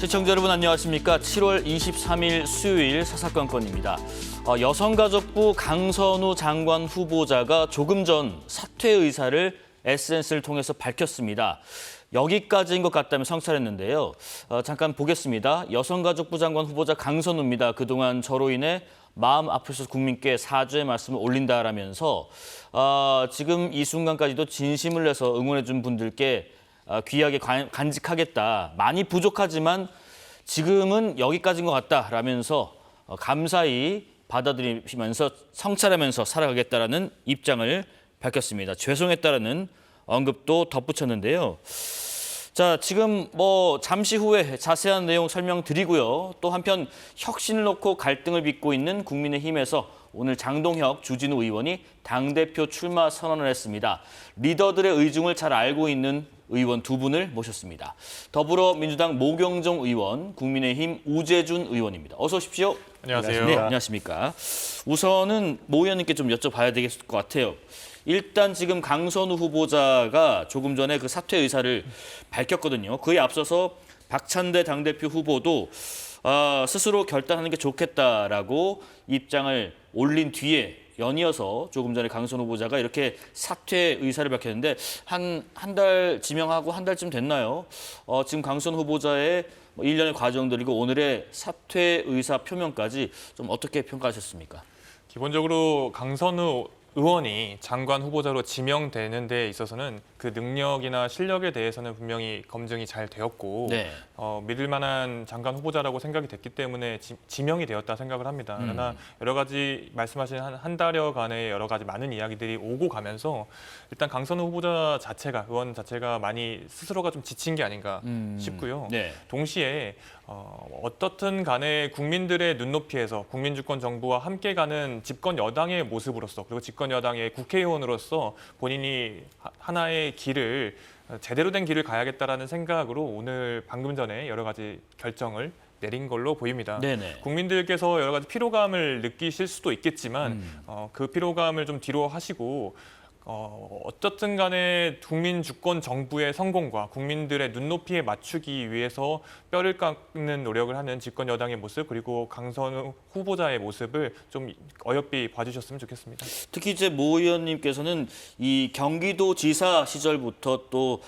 시청자 여러분 안녕하십니까. 7월 23일 수요일 사사건건입니다. 여성가족부 강선우 장관 후보자가 조금 전 사퇴 의사를 SNS를 통해서 밝혔습니다. 여기까지인 것 같다며 성찰했는데요. 잠깐 보겠습니다. 여성가족부 장관 후보자 강선우입니다. 그동안 저로 인해 마음 아프셔서 국민께 사죄의 말씀을 올린다라면서 지금 이 순간까지도 진심을 내서 응원해준 분들께 귀하게 간직하겠다. 많이 부족하지만 지금은 여기까지인 것 같다라면서 감사히 받아들이면서 성찰하면서 살아가겠다라는 입장을 밝혔습니다. 죄송했다라는 언급도 덧붙였는데요. 자, 지금 잠시 후에 자세한 내용 설명드리고요. 또 한편 혁신을 놓고 갈등을 빚고 있는 국민의힘에서 오늘 장동혁, 주진우 의원이 당대표 출마 선언을 했습니다. 리더들의 의중을 잘 알고 있는 의원 두 분을 모셨습니다. 더불어민주당 모경정 의원, 국민의힘 우재준 의원입니다. 어서 오십시오. 안녕하세요. 네, 안녕하십니까. 우선은 모 의원님께 좀 여쭤봐야 되겠을 것 같아요. 일단 지금 강선우 후보자가 조금 전에 그 사퇴 의사를 밝혔거든요. 그에 앞서서 박찬대 당대표 후보도 스스로 결단하는 게 좋겠다라고 입장을 올린 뒤에 연이어서 조금 전에 강선우 후보자가 이렇게 사퇴 의사를 밝혔는데 한 달 지명하고 한 달쯤 됐나요? 지금 강선우 후보자의 일련의 과정들이고 오늘의 사퇴 의사 표명까지 좀 어떻게 평가하셨습니까? 기본적으로 강선우 의원이 장관 후보자로 지명되는 데 있어서는 그 능력이나 실력에 대해서는 분명히 검증이 잘 되었고 네. 믿을 만한 장관 후보자라고 생각이 됐기 때문에 지명이 되었다 생각을 합니다. 그러나 여러 가지 말씀하신 한 달여간의 여러 가지 많은 이야기들이 오고 가면서 일단 강선우 후보자 자체가 의원 자체가 많이 스스로가 좀 지친 게 아닌가 싶고요. 네. 동시에 어떻든 간에 국민들의 눈높이에서 국민주권 정부와 함께 가는 집권 여당의 모습으로서 그리고 집권 여당의 국회의원으로서 본인이 하나의 길을 제대로 된 길을 가야겠다라는 생각으로 오늘 방금 전에 여러 가지 결정을 내린 걸로 보입니다. 네네. 국민들께서 여러 가지 피로감을 느끼실 수도 있겠지만 그 피로감을 좀 뒤로 하시고 어떻든 간에 국민 주권 정부의 성공과 국민들의 눈높이에 맞추기 위해서 뼈를 깎는 노력을 하는 집권 여당의 모습 그리고 강선우 후보자의 모습을 좀 어여삐 봐주셨으면 좋겠습니다. 특히 이제 모 의원님께서는 이 경기도지사 시절부터 또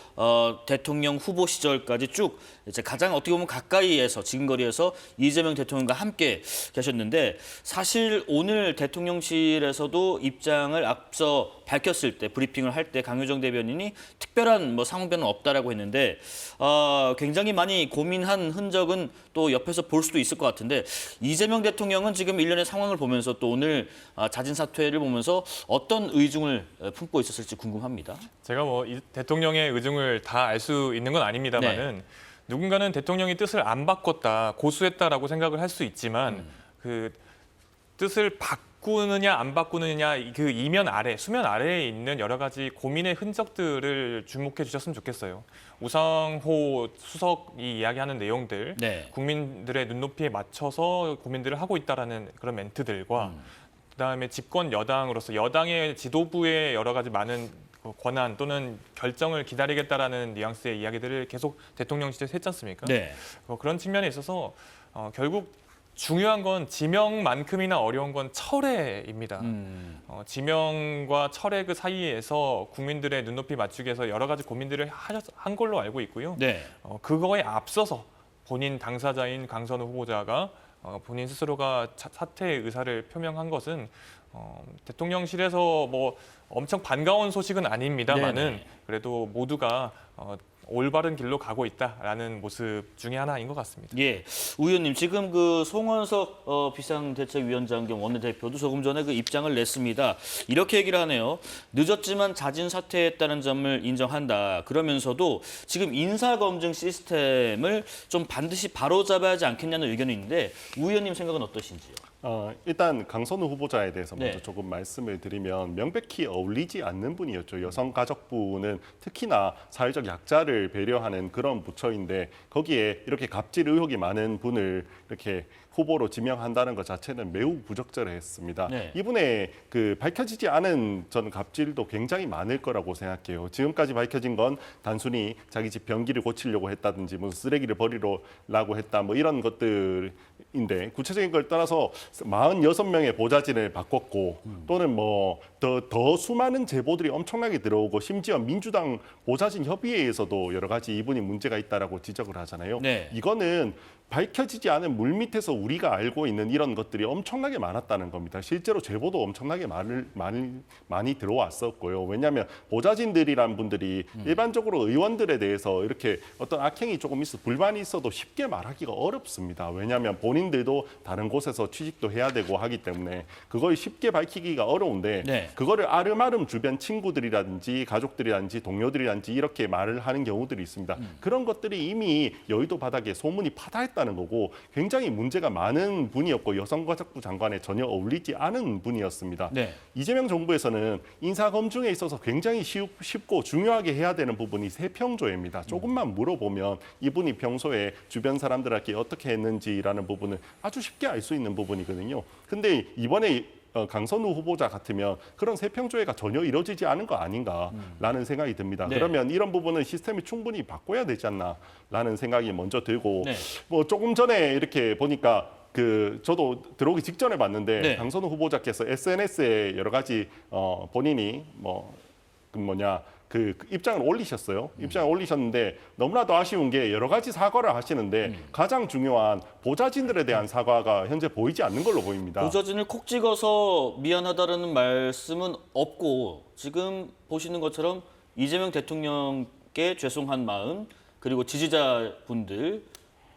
대통령 후보 시절까지 쭉 이제 가장 어떻게 보면 가까이에서 지근거리에서 이재명 대통령과 함께 계셨는데 사실 오늘 대통령실에서도 입장을 앞서 밝혔을 때 브리핑을 할 때 강효정 대변인이 특별한 상응변은 없다라고 했는데 굉장히 많이 고민한 흔적은 또 옆에서 볼 수도 있을 것 같은데 이재명 대통령은 지금 일련의 상황을 보면서 또 오늘 자진 사퇴를 보면서 어떤 의중을 품고 있었을지 궁금합니다. 제가 이 대통령의 의중을 다 알 수 있는 건 아닙니다만은 누군가는 대통령이 뜻을 안 바꿨다, 고수했다라고 생각을 할 수 있지만 그 뜻을 바꾸느냐 안 바꾸느냐 그 이면 아래, 수면 아래에 있는 여러 가지 고민의 흔적들을 주목해 주셨으면 좋겠어요. 우상호 수석이 이야기하는 내용들, 국민들의 눈높이에 맞춰서 고민들을 하고 있다라는 그런 멘트들과 그다음에 집권 여당으로서 여당의 지도부의 여러 가지 많은 권한 또는 결정을 기다리겠다라는 뉘앙스의 이야기들을 계속 대통령실에서 했지 않습니까? 네. 그런 측면에 있어서 결국 중요한 건 지명만큼이나 어려운 건 철회입니다. 지명과 철회 그 사이에서 국민들의 눈높이 맞추기 위해서 여러 가지 고민들을 한 걸로 알고 있고요. 네. 그거에 앞서서 본인 당사자인 강선우 후보자가 본인 스스로가 사퇴의 의사를 표명한 것은 대통령실에서 엄청 반가운 소식은 아닙니다만은 그래도 모두가 올바른 길로 가고 있다라는 모습 중에 하나인 것 같습니다. 예, 우 의원님 지금 그 송원석 비상대책위원장 겸 원내대표도 조금 전에 그 입장을 냈습니다. 이렇게 얘기를 하네요. 늦었지만 자진 사퇴했다는 점을 인정한다. 그러면서도 지금 인사검증 시스템을 좀 반드시 바로잡아야 하지 않겠냐는 의견이 있는데 우 의원님 생각은 어떠신지요? 일단 강선우 후보자에 대해서 먼저 네. 조금 말씀을 드리면 명백히 어울리지 않는 분이었죠. 여성가족부는 특히나 사회적 약자를 배려하는 그런 부처인데 거기에 이렇게 갑질 의혹이 많은 분을 이렇게 후보로 지명한다는 것 자체는 매우 부적절했습니다. 네. 이분의 그 밝혀지지 않은 저는 갑질도 굉장히 많을 거라고 생각해요. 지금까지 밝혀진 건 단순히 자기 집 변기를 고치려고 했다든지 무슨 쓰레기를 버리려고 했다 뭐 이런 것들인데 구체적인 걸 떠나서 46명의 보좌진을 바꿨고 또는 뭐 더 수많은 제보들이 엄청나게 들어오고 심지어 민주당 보좌진 협의회에서도 여러 가지 이분이 문제가 있다라고 지적을 하잖아요. 네. 이거는 밝혀지지 않은 물밑에서 우리가 알고 있는 이런 것들이 엄청나게 많았다는 겁니다. 실제로 제보도 엄청나게 많이 들어왔었고요. 왜냐하면 보좌진들이란 분들이 일반적으로 의원들에 대해서 이렇게 어떤 악행이 조금 불만이 있어도 쉽게 말하기가 어렵습니다. 왜냐하면 본인들도 다른 곳에서 취직도 해야 되고 하기 때문에 그걸 쉽게 밝히기가 어려운데 네. 그거를 아름아름 주변 친구들이라든지 가족들이라든지 동료들이라든지 이렇게 말을 하는 경우들이 있습니다. 그런 것들이 이미 여의도 바닥에 소문이 파다했다는 거고 굉장히 문제가 많은 분이었고 여성가족부 장관에 전혀 어울리지 않은 분이었습니다. 네. 이재명 정부에서는 인사검증에 있어서 굉장히 쉽고 중요하게 해야 되는 부분이 세평조회입니다. 조금만 물어보면 이분이 평소에 주변 사람들에게 어떻게 했는지라는 부분을 아주 쉽게 알 수 있는 부분이거든요. 근데 이번에 강선우 후보자 같으면 그런 세평조회가 전혀 이루어지지 않은 거 아닌가라는 생각이 듭니다. 네. 그러면 이런 부분은 시스템을 충분히 바꿔야 되지 않나라는 생각이 먼저 들고 네. 뭐 조금 전에 이렇게 보니까 저도 들어오기 직전에 봤는데 네. 강선우 후보자께서 SNS에 여러 가지 본인이 그 입장을 올리셨어요. 입장을 올리셨는데 너무나도 아쉬운 게 여러 가지 사과를 하시는데 가장 중요한 보좌진들에 대한 사과가 현재 보이지 않는 걸로 보입니다. 보좌진을 콕 찍어서 미안하다라는 말씀은 없고 지금 보시는 것처럼 이재명 대통령께 죄송한 마음 그리고 지지자분들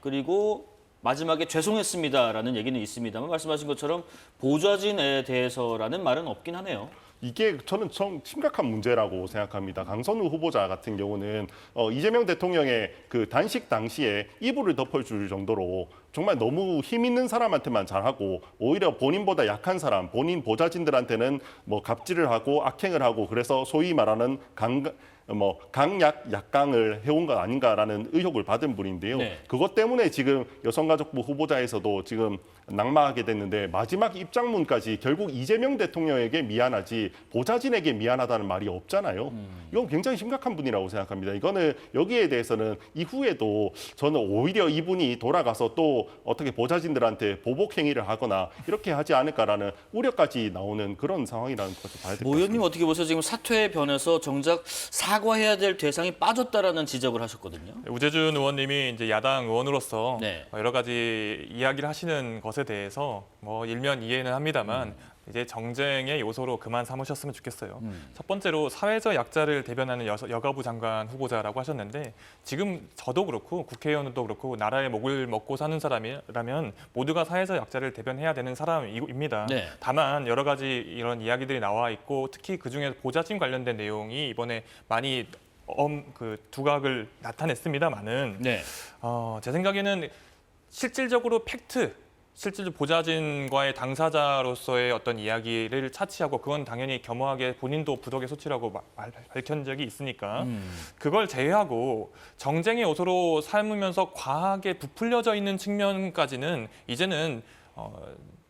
그리고 마지막에 죄송했습니다라는 얘기는 있습니다만 말씀하신 것처럼 보좌진에 대해서라는 말은 없긴 하네요. 이게 저는 심각한 문제라고 생각합니다. 강선우 후보자 같은 경우는 이재명 대통령의 그 단식 당시에 이불을 덮어줄 정도로 정말 너무 힘 있는 사람한테만 잘하고 오히려 본인보다 약한 사람, 본인 보좌진들한테는 뭐 갑질을 하고 악행을 하고 그래서 소위 말하는 강약 약강을 해온 것 아닌가라는 의혹을 받은 분인데요. 네. 그것 때문에 지금 여성가족부 후보자에서도 지금 낙마하게 됐는데 마지막 입장문까지 결국 이재명 대통령에게 미안하지 보좌진에게 미안하다는 말이 없잖아요. 이건 굉장히 심각한 분이라고 생각합니다. 이거는 여기에 대해서는 이후에도 저는 오히려 이분이 돌아가서 또 어떻게 보좌진들한테 보복 행위를 하거나 이렇게 하지 않을까라는 우려까지 나오는 그런 상황이라는 것을 봐야 될 것 모 의원님 같습니다. 어떻게 보세요? 지금 사퇴의 변에서 정작 사과해야 될 대상이 빠졌다라는 지적을 하셨거든요. 우재준 의원님이 이제 야당 의원으로서 네. 여러 가지 이야기를 하시는 것에 대해서 뭐 일면 이해는 합니다만 이제 정쟁의 요소로 그만 삼으셨으면 좋겠어요. 첫 번째로 사회적 약자를 대변하는 여가부 장관 후보자라고 하셨는데 지금 저도 그렇고 국회의원도 그렇고 나라의 목을 먹고 사는 사람이라면 모두가 사회적 약자를 대변해야 되는 사람입니다. 네. 다만 여러 가지 이런 이야기들이 나와 있고 특히 그중에 보좌진 관련된 내용이 이번에 많이 그 두각을 나타냈습니다만은 네. 제 생각에는 실질적으로 실질적으로 보좌진과의 당사자로서의 어떤 이야기를 차치하고 그건 당연히 겸허하게 본인도 부덕의 소치라고 밝힌 적이 있으니까 그걸 제외하고 정쟁의 요소로 삼으면서 과하게 부풀려져 있는 측면까지는 이제는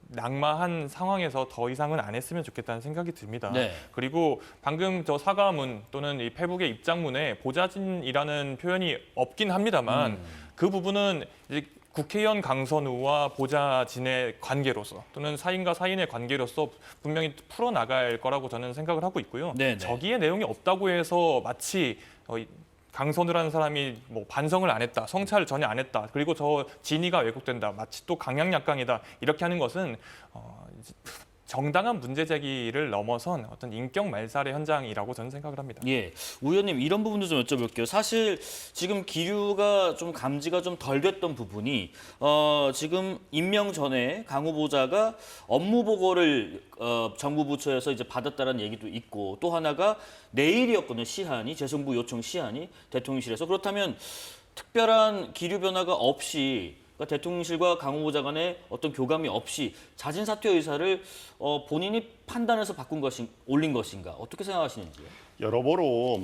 낙마한 상황에서 더 이상은 안 했으면 좋겠다는 생각이 듭니다. 네. 그리고 방금 저 사과문 또는 이 페북의 입장문에 보좌진이라는 표현이 없긴 합니다만 그 부분은 이제 국회의원 강선우와 보좌진의 관계로서 또는 사인과 사인의 관계로서 분명히 풀어나갈 거라고 저는 생각을 하고 있고요. 네네. 저기에 내용이 없다고 해서 마치 강선우라는 사람이 뭐 반성을 안 했다, 성찰을 전혀 안 했다, 그리고 저 진위가 왜곡된다, 마치 또 강약약강이다 이렇게 하는 것은 정당한 문제 제기를 넘어선 어떤 인격 말살의 현장이라고 저는 생각을 합니다. 예, 우 의원님 이런 부분도 좀 여쭤볼게요. 사실 지금 기류가 좀 감지가 좀 덜 됐던 부분이 지금 임명 전에 강 후보자가 업무 보고를 정부 부처에서 이제 받았다는 얘기도 있고 또 하나가 내일이었거든요. 시한이 재송부 요청 시한이 대통령실에서 그렇다면 특별한 기류 변화가 없이 그러니까 대통령실과 강 후보자 간의 어떤 교감이 없이 자진 사퇴 의사를 본인이 판단해서 올린 것인가 어떻게 생각하시는지요? 여러모로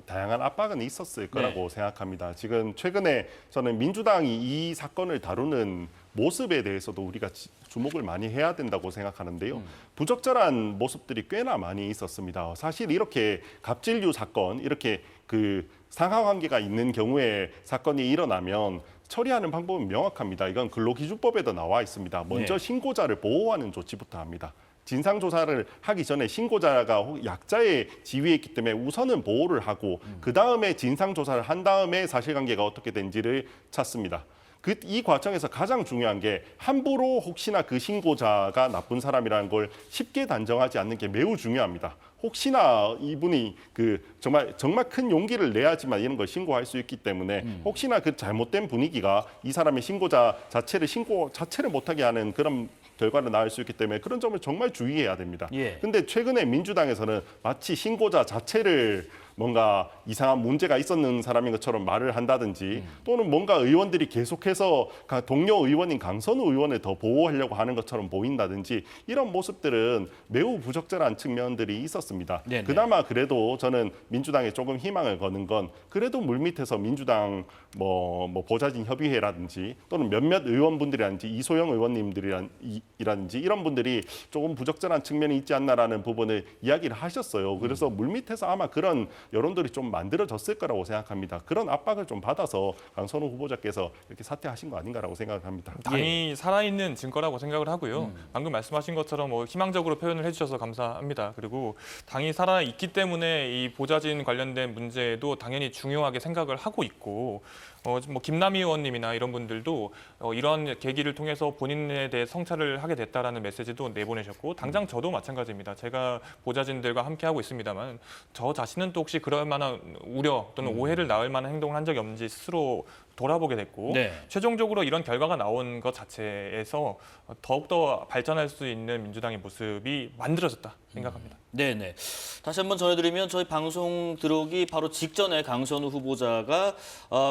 다양한 압박은 있었을 거라고 생각합니다. 지금 최근에 저는 민주당이 이 사건을 다루는 모습에 대해서도 우리가 주목을 많이 해야 된다고 생각하는데요. 부적절한 모습들이 꽤나 많이 있었습니다. 사실 이렇게 갑질류 사건, 이렇게 그 상하관계가 있는 경우에 사건이 일어나면 처리하는 방법은 명확합니다. 이건 근로기준법에도 나와 있습니다. 먼저 네. 신고자를 보호하는 조치부터 합니다. 진상조사를 하기 전에 신고자가 약자의 지위에 있기 때문에 우선은 보호를 하고 그다음에 진상조사를 한 다음에 사실관계가 어떻게 된지를 찾습니다. 이 과정에서 가장 중요한 게 함부로 혹시나 그 신고자가 나쁜 사람이라는 걸 쉽게 단정하지 않는 게 매우 중요합니다. 혹시나 이분이 정말 큰 용기를 내야지만 이런 걸 신고할 수 있기 때문에 혹시나 그 잘못된 분위기가 이 사람의 신고자 자체를 신고 자체를 못하게 하는 그런 결과를 낳을 수 있기 때문에 그런 점을 정말 주의해야 됩니다. 근데 최근에 민주당에서는 마치 신고자 자체를 뭔가 이상한 문제가 있었는 사람인 것처럼 말을 한다든지 또는 뭔가 의원들이 계속해서 동료 의원인 강선우 의원을 더 보호하려고 하는 것처럼 보인다든지 이런 모습들은 매우 부적절한 측면들이 있었습니다. 네네. 그나마 그래도 저는 민주당에 조금 희망을 거는 건 그래도 물밑에서 민주당 뭐 보좌진 협의회라든지 또는 몇몇 의원분들이라든지 이소영 의원님들이라든지 이런 분들이 조금 부적절한 측면이 있지 않나라는 부분을 이야기를 하셨어요. 그래서 물밑에서 아마 그런 여론들이 좀 만들어졌을 거라고 생각합니다. 그런 압박을 좀 받아서 강선우 후보자께서 이렇게 사퇴하신 거 아닌가라고 생각을 합니다. 당이 살아있는 증거라고 생각을 하고요. 방금 말씀하신 것처럼 희망적으로 표현을 해주셔서 감사합니다. 그리고 당이 살아있기 때문에 이 보좌진 관련된 문제도 당연히 중요하게 생각을 하고 있고 김남희 의원님이나 이런 분들도 이런 계기를 통해서 본인에 대해 성찰을 하게 됐다라는 메시지도 내보내셨고 당장 저도 마찬가지입니다. 제가 보좌진들과 함께 하고 있습니다만 저 자신은 또 혹시 그럴 만한 우려 또는 오해를 낳을 만한 행동을 한 적이 없는지 스스로 돌아보게 됐고 최종적으로 이런 결과가 나온 것 자체에서 더욱더 발전할 수 있는 민주당의 모습이 만들어졌다 생각합니다. 네네. 다시 한번 전해드리면 저희 방송 들어오기 바로 직전에 강선우 후보자가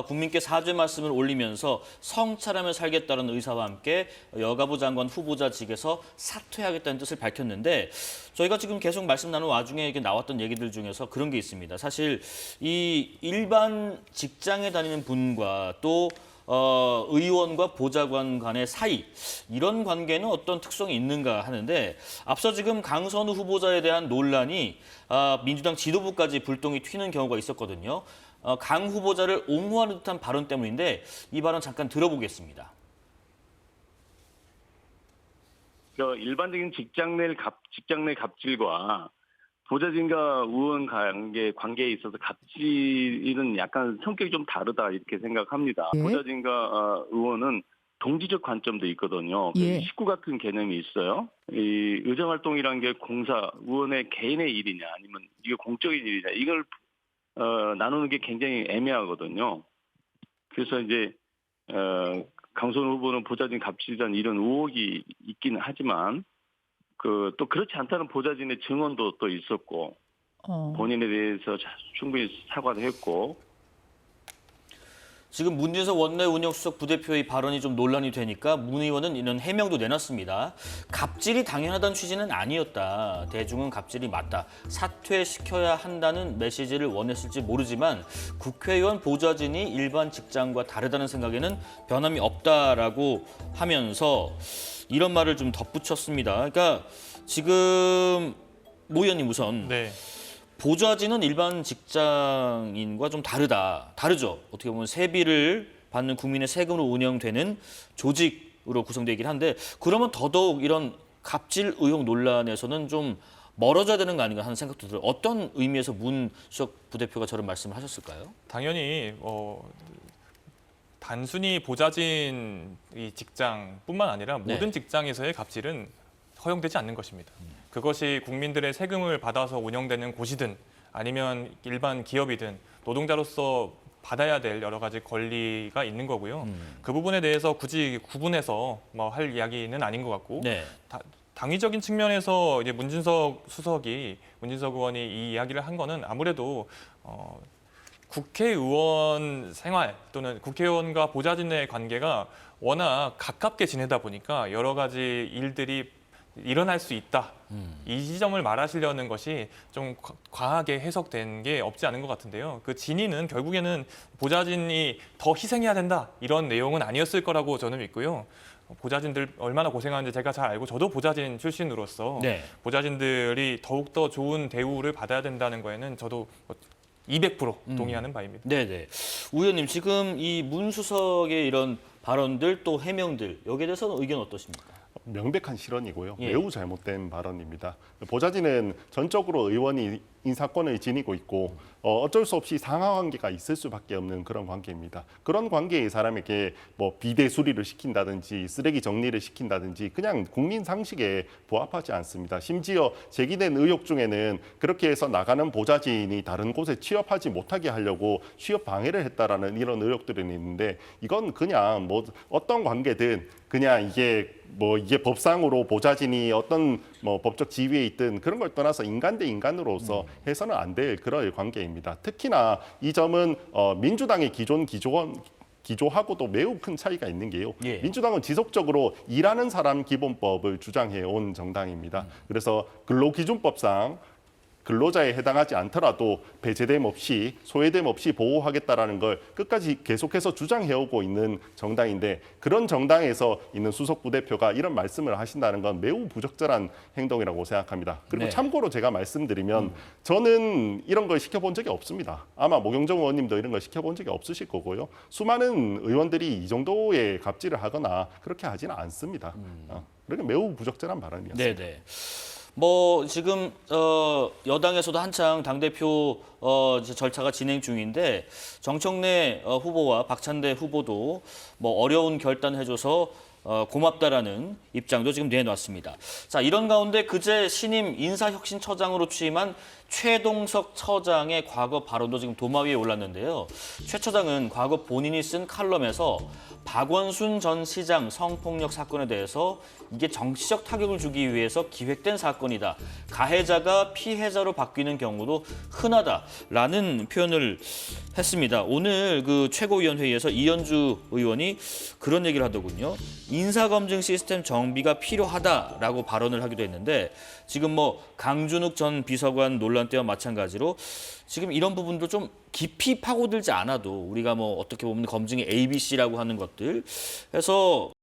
국민께 사죄 말씀을 올리면서 성찰하며 살겠다는 의사와 함께 여가부 장관 후보자직에서 사퇴하겠다는 뜻을 밝혔는데 저희가 지금 계속 말씀 나눈 와중에 이렇게 나왔던 얘기들 중에서 그런 게 있습니다. 사실 이 일반 직장에 다니는 분과 또 의원과 보좌관 간의 사이 이런 관계는 어떤 특성이 있는가 하는데 앞서 지금 강선우 후보자에 대한 논란이 민주당 지도부까지 불똥이 튀는 경우가 있었거든요. 강 후보자를 옹호하는 듯한 발언 때문인데 이 발언 잠깐 들어보겠습니다. 일반적인 직장 내 갑질과 보좌진과 의원 관계에 있어서 갑질은 약간 성격이 좀 다르다 이렇게 생각합니다. 보좌진과 의원은 동지적 관점도 있거든요. 식구 같은 개념이 있어요. 이 의정활동이라는 게 의원의 개인의 일이냐 아니면 이게 공적인 일이냐 이걸 나누는 게 굉장히 애매하거든요. 그래서 이제 강선우 후보는 보좌진 갑질이라는 이런 의혹이 있기는 하지만 또 그렇지 않다는 보좌진의 증언도 또 있었고 본인에 대해서 충분히 사과도 했고 지금 문진석 원내 운영수석 부대표의 발언이 좀 논란이 되니까 문 의원은 이런 해명도 내놨습니다. 갑질이 당연하다는 취지는 아니었다. 대중은 갑질이 맞다. 사퇴시켜야 한다는 메시지를 원했을지 모르지만 국회의원 보좌진이 일반 직장과 다르다는 생각에는 변함이 없다라고 하면서 이런 말을 좀 덧붙였습니다. 그러니까 지금 모 의원님 우선 보좌진은 일반 직장인과 좀 다르죠. 어떻게 보면 세비를 받는 국민의 세금으로 운영되는 조직으로 구성되어 있긴 한데 그러면 더더욱 이런 갑질 의혹 논란에서는 좀 멀어져야 되는 거 아닌가 하는 생각도 들어요. 어떤 의미에서 문수석 부대표가 저런 말씀을 하셨을까요? 당연히 단순히 보좌진 이 직장뿐만 아니라 모든 직장에서의 갑질은 허용되지 않는 것입니다. 그것이 국민들의 세금을 받아서 운영되는 곳이든 아니면 일반 기업이든 노동자로서 받아야 될 여러 가지 권리가 있는 거고요. 그 부분에 대해서 굳이 구분해서 할 이야기는 아닌 것 같고 당위적인 측면에서 이제 문진석 의원이 이 이야기를 한 거는 아무래도 국회의원 생활 또는 국회의원과 보좌진의 관계가 워낙 가깝게 지내다 보니까 여러 가지 일들이 일어날 수 있다. 이 지점을 말하시려는 것이 좀 과하게 해석된 게 없지 않은 것 같은데요. 그 진위는 결국에는 보좌진이 더 희생해야 된다. 이런 내용은 아니었을 거라고 저는 믿고요. 보좌진들 얼마나 고생하는지 제가 잘 알고 저도 보좌진 출신으로서 네. 보좌진들이 더욱더 좋은 대우를 받아야 된다는 거에는 저도 200% 동의하는 바입니다. 네네. 우 의원님, 지금 이 문 수석의 이런 발언들 또 해명들 여기에 대해서는 의견 어떠십니까? 명백한 실언이고요. 예. 매우 잘못된 발언입니다. 보좌진은 전적으로 의원이 인사권을 지니고 있고 어쩔 수 없이 상하관계가 있을 수밖에 없는 그런 관계입니다. 그런 관계의 사람에게 뭐 비대 수리를 시킨다든지 쓰레기 정리를 시킨다든지 그냥 국민 상식에 부합하지 않습니다. 심지어 제기된 의혹 중에는 그렇게 해서 나가는 보좌진이 다른 곳에 취업하지 못하게 하려고 취업 방해를 했다라는 이런 의혹들이 있는데 이건 그냥 뭐 어떤 관계든 그냥 이게 법상으로 보좌진이 어떤 뭐 법적 지위에 있든 그런 걸 떠나서 인간 대 인간으로서 해서는 안 될 그런 관계입니다. 특히나 이 점은 민주당의 기조하고도 매우 큰 차이가 있는 게요. 예. 민주당은 지속적으로 일하는 사람 기본법을 주장해 온 정당입니다. 그래서 근로기준법상 근로자에 해당하지 않더라도 배제됨 없이 소외됨 없이 보호하겠다라는 걸 끝까지 계속해서 주장해오고 있는 정당인데 그런 정당에서 있는 수석 부대표가 이런 말씀을 하신다는 건 매우 부적절한 행동이라고 생각합니다. 그리고 네. 참고로 제가 말씀드리면 저는 이런 걸 시켜본 적이 없습니다. 아마 모경정 의원님도 이런 걸 시켜본 적이 없으실 거고요. 수많은 의원들이 이 정도의 갑질을 하거나 그렇게 하지는 않습니다. 그러니까 매우 부적절한 발언이었습니다. 네네. 뭐 지금 여당에서도 한창 당대표 이제 절차가 진행 중인데 정청래 후보와 박찬대 후보도 뭐 어려운 결단해줘서 고맙다라는 입장도 지금 내놨습니다. 자, 이런 가운데 그제 신임 인사혁신처장으로 취임한 최동석 처장의 과거 발언도 지금 도마 위에 올랐는데요. 최 처장은 과거 본인이 쓴 칼럼에서 박원순 전 시장 성폭력 사건에 대해서 이게 정치적 타격을 주기 위해서 기획된 사건이다. 가해자가 피해자로 바뀌는 경우도 흔하다라는 표현을 했습니다. 오늘 그 최고위원회의에서 이현주 의원이 그런 얘기를 하더군요. 인사검증 시스템 정비가 필요하다라고 발언을 하기도 했는데 지금 뭐 강준욱 전 비서관 논란 때와 마찬가지로 지금 이런 부분도 좀 깊이 파고들지 않아도 우리가 뭐 어떻게 보면 검증의 ABC라고 하는 것들 해서